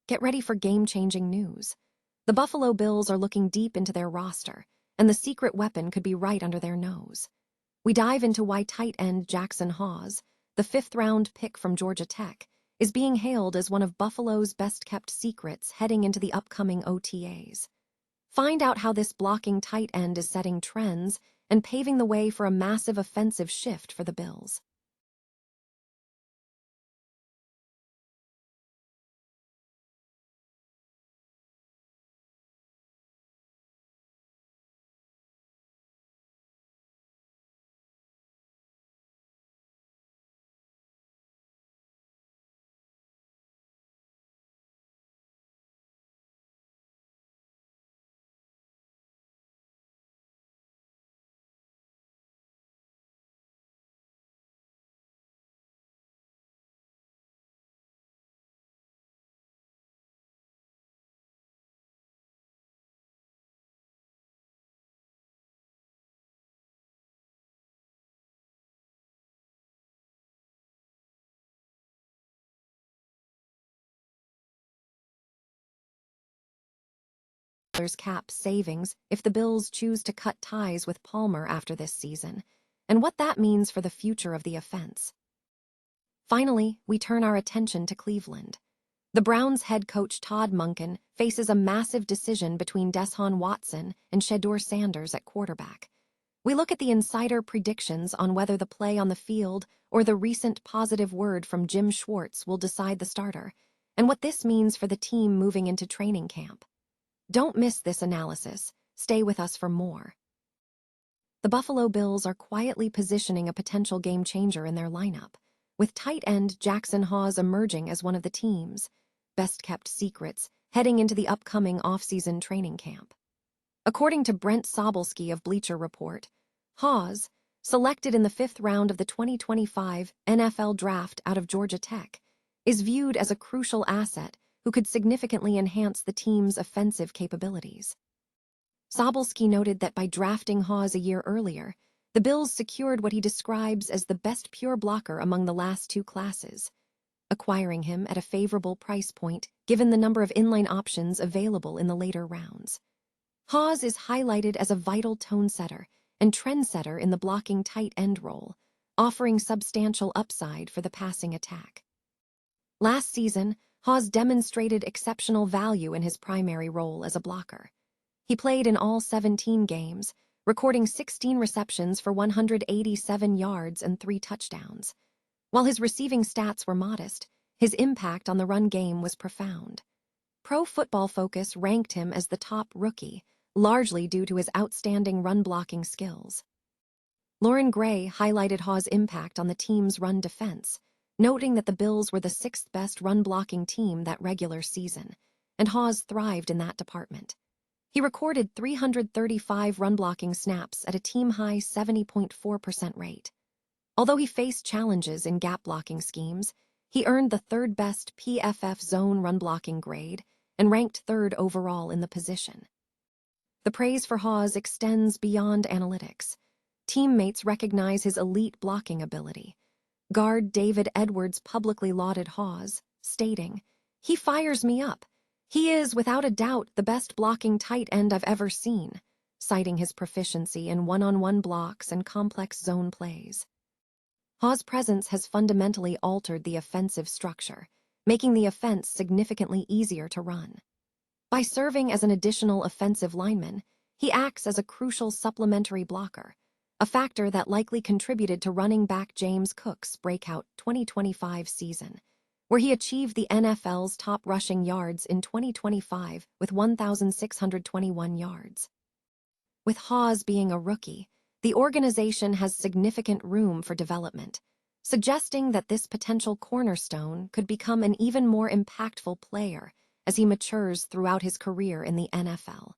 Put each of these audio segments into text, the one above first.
Get ready for game-changing news. The Buffalo Bills are looking deep into their roster, and the secret weapon could be right under their nose. We dive into why tight end Jackson Hawes, the fifth-round pick from Georgia Tech, is being hailed as one of Buffalo's best-kept secrets heading into the upcoming OTAs. Find out how this blocking tight end is setting trends and paving the way for a massive offensive shift for the Bills. Cap savings if the Bills choose to cut ties with Palmer after this season, and what that means for the future of the offense. Finally, we turn our attention to Cleveland. The Browns head coach Todd Monken faces a massive decision between Deshaun Watson and Shedeur Sanders at quarterback. We look at the insider predictions on whether the play on the field or the recent positive word from Jim Schwartz will decide the starter, and what this means for the team moving into training camp. Don't miss this analysis. Stay with us for more. The Buffalo Bills are quietly positioning a potential game-changer in their lineup, with tight end Jackson Hawes emerging as one of the team's best-kept secrets heading into the upcoming off-season training camp. According to Brent Sobelski of Bleacher Report, Hawes, selected in the 5th round of the 2025 NFL Draft out of Georgia Tech, is viewed as a crucial asset who could significantly enhance the team's offensive capabilities. Sobelski noted that by drafting Hawes a year earlier, the Bills secured what he describes as the best pure blocker among the last two classes, acquiring him at a favorable price point given the number of inline options available in the later rounds. Hawes is highlighted as a vital tone setter and trendsetter in the blocking tight end role, offering substantial upside for the passing attack. Last season, Hawes demonstrated exceptional value in his primary role as a blocker. He played in all 17 games, recording 16 receptions for 187 yards and 3 touchdowns. While his receiving stats were modest, his impact on the run game was profound. Pro Football Focus ranked him as the top rookie, largely due to his outstanding run-blocking skills. Lauren Gray highlighted Hawes' impact on the team's run defense, noting that the Bills were the 6th best run-blocking team that regular season, and Hawes thrived in that department. He recorded 335 run-blocking snaps at a team-high 70.4% rate. Although he faced challenges in gap-blocking schemes, he earned the 3rd-best PFF zone run-blocking grade and ranked 3rd overall in the position. The praise for Hawes extends beyond analytics. Teammates recognize his elite blocking ability. Guard David Edwards publicly lauded Hawes, stating, "He fires me up. He is, without a doubt, the best blocking tight end I've ever seen," citing his proficiency in one-on-one blocks and complex zone plays. Hawes' presence has fundamentally altered the offensive structure, making the offense significantly easier to run. By serving as an additional offensive lineman, he acts as a crucial supplementary blocker, a factor that likely contributed to running back James Cook's breakout 2025 season, where he achieved the NFL's top rushing yards in 2025 with 1,621 yards. With Hawes being a rookie, the organization has significant room for development, suggesting that this potential cornerstone could become an even more impactful player as he matures throughout his career in the NFL.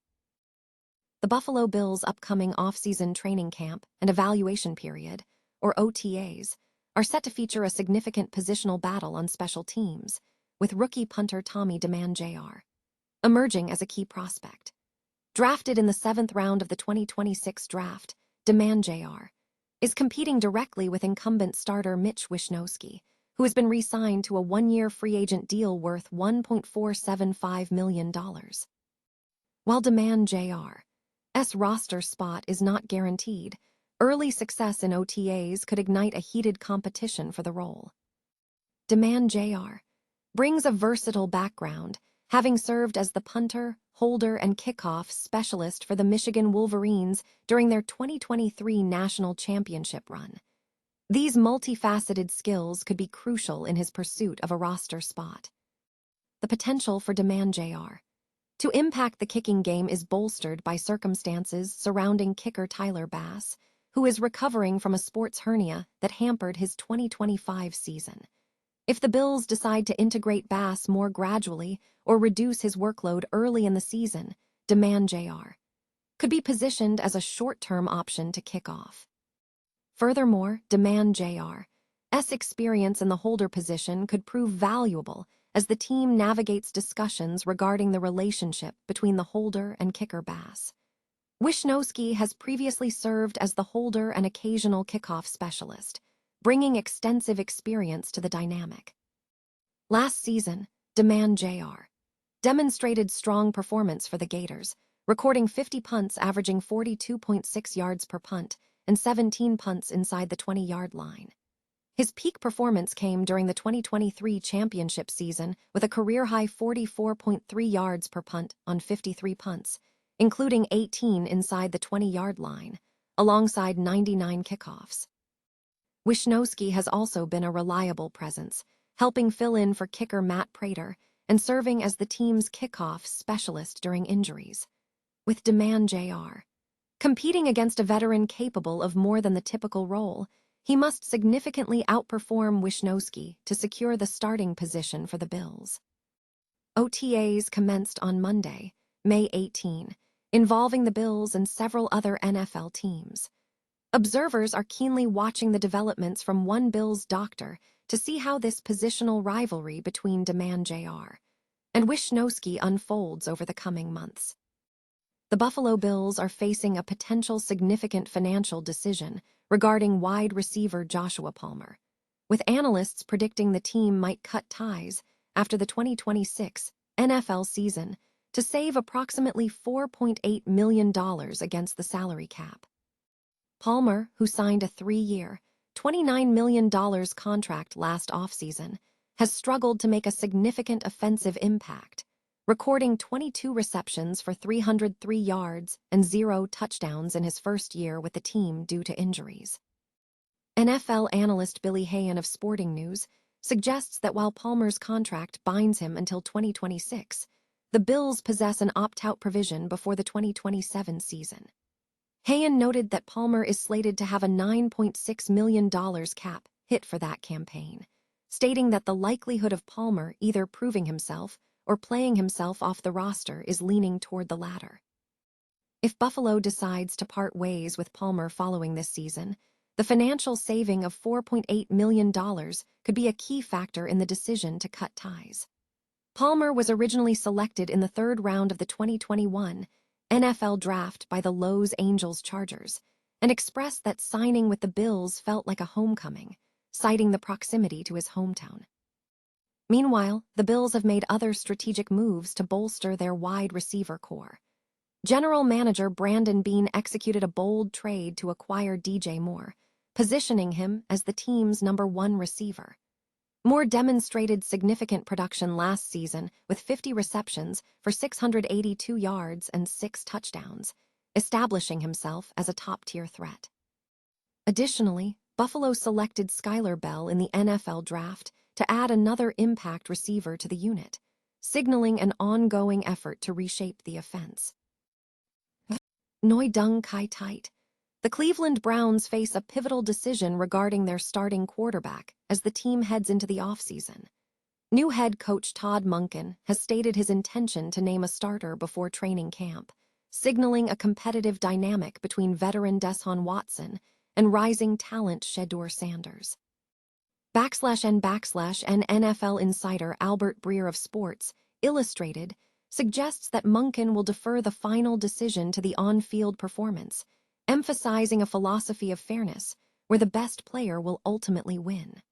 The Buffalo Bills' upcoming off-season training camp and evaluation period, or OTAs, are set to feature a significant positional battle on special teams, with rookie punter Tommy Doman Jr. emerging as a key prospect. Drafted in the 7th round of the 2026 draft, Doman Jr. is competing directly with incumbent starter Mitch Wishnowsky, who has been re-signed to a one-year free agent deal worth $1.475 million. While Doman Jr.'s roster spot is not guaranteed, early success in OTAs could ignite a heated competition for the role. Doman Jr. brings a versatile background, having served as the punter, holder, and kickoff specialist for the Michigan Wolverines during their 2023 national championship run. These multifaceted skills could be crucial in his pursuit of a roster spot. The potential for Doman Jr. to impact the kicking game is bolstered by circumstances surrounding kicker Tyler Bass, who is recovering from a sports hernia that hampered his 2025 season. If the Bills decide to integrate Bass more gradually or reduce his workload early in the season, Doman Jr. could be positioned as a short-term option to kick off. Furthermore, Doman Jr.'s experience in the holder position could prove valuable as the team navigates discussions regarding the relationship between the holder and kicker Bass. Wishnowsky has previously served as the holder and occasional kickoff specialist, bringing extensive experience to the dynamic. Last season, Doman Jr. demonstrated strong performance for the Gators, recording 50 punts averaging 42.6 yards per punt and 17 punts inside the 20-yard line. His peak performance came during the 2023 championship season with a career-high 44.3 yards per punt on 53 punts, including 18 inside the 20-yard line, alongside 99 kickoffs. Wishnowsky has also been a reliable presence, helping fill in for kicker Matt Prater and serving as the team's kickoff specialist during injuries. With Doman Jr. competing against a veteran capable of more than the typical role, he must significantly outperform Wishnowsky to secure the starting position for the Bills. OTAs commenced on Monday, May 18, involving the Bills and several other NFL teams. Observers are keenly watching the developments from one Bills doctor to see how this positional rivalry between Doman Jr. and Wishnowsky unfolds over the coming months. The Buffalo Bills are facing a potential significant financial decision regarding wide receiver Joshua Palmer, with analysts predicting the team might cut ties after the 2026 NFL season to save approximately $4.8 million against the salary cap. Palmer, who signed a 3-year, $29 million contract last offseason, has struggled to make a significant offensive impact, recording 22 receptions for 303 yards and 0 touchdowns in his first year with the team due to injuries. NFL analyst Billy Hayen of Sporting News suggests that while Palmer's contract binds him until 2026, the Bills possess an opt-out provision before the 2027 season. Hayen noted that Palmer is slated to have a $9.6 million cap hit for that campaign, stating that the likelihood of Palmer either proving himself or playing himself off the roster is leaning toward the latter. If Buffalo decides to part ways with Palmer following this season, the financial saving of $4.8 million could be a key factor in the decision to cut ties. Palmer was originally selected in the 3rd round of the 2021 NFL Draft by the Los Angeles Chargers and expressed that signing with the Bills felt like a homecoming, citing the proximity to his hometown. Meanwhile, the Bills have made other strategic moves to bolster their wide receiver core. General Manager Brandon Beane executed a bold trade to acquire DJ Moore, positioning him as the team's #1 receiver. Moore demonstrated significant production last season with 50 receptions for 682 yards and 6 touchdowns, establishing himself as a top-tier threat. Additionally, Buffalo selected Skyler Bell in the NFL Draft to add another impact receiver to the unit, signaling an ongoing effort to reshape the offense. Noi Dung Kai Tight. The Cleveland Browns face a pivotal decision regarding their starting quarterback as the team heads into the offseason. New head coach Todd Monken has stated his intention to name a starter before training camp, signaling a competitive dynamic between veteran Deshaun Watson and rising talent Shedeur Sanders. /N NFL insider Albert Breer of Sports Illustrated suggests that Monken will defer the final decision to the on-field performance, emphasizing a philosophy of fairness where the best player will ultimately win.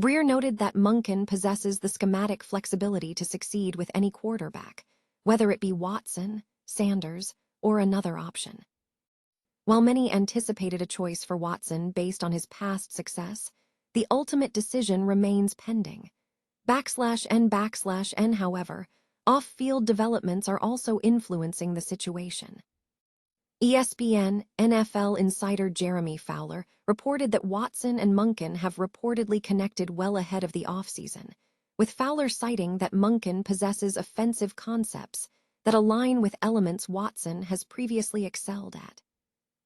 Breer noted that Monken possesses the schematic flexibility to succeed with any quarterback, whether it be Watson, Sanders, or another option. While many anticipated a choice for Watson based on his past success, the ultimate decision remains pending. /N, however, off-field developments are also influencing the situation. ESPN NFL insider Jeremy Fowler reported that Watson and Monken have reportedly connected well ahead of the offseason, with Fowler citing that Monken possesses offensive concepts that align with elements Watson has previously excelled at.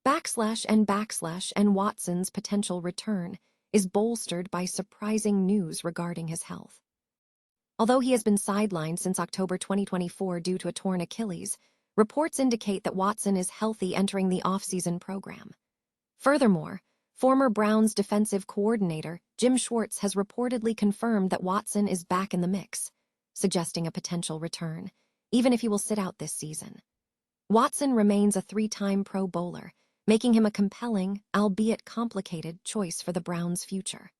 /N, Watson's potential return is bolstered by surprising news regarding his health. Although he has been sidelined since October 2024 due to a torn Achilles, reports indicate that Watson is healthy entering the offseason program. Furthermore, former Browns defensive coordinator Jim Schwartz has reportedly confirmed that Watson is back in the mix, suggesting a potential return, even if he will sit out this season. Watson remains a 3-time Pro Bowler, making him a compelling, albeit complicated, choice for the Browns' future.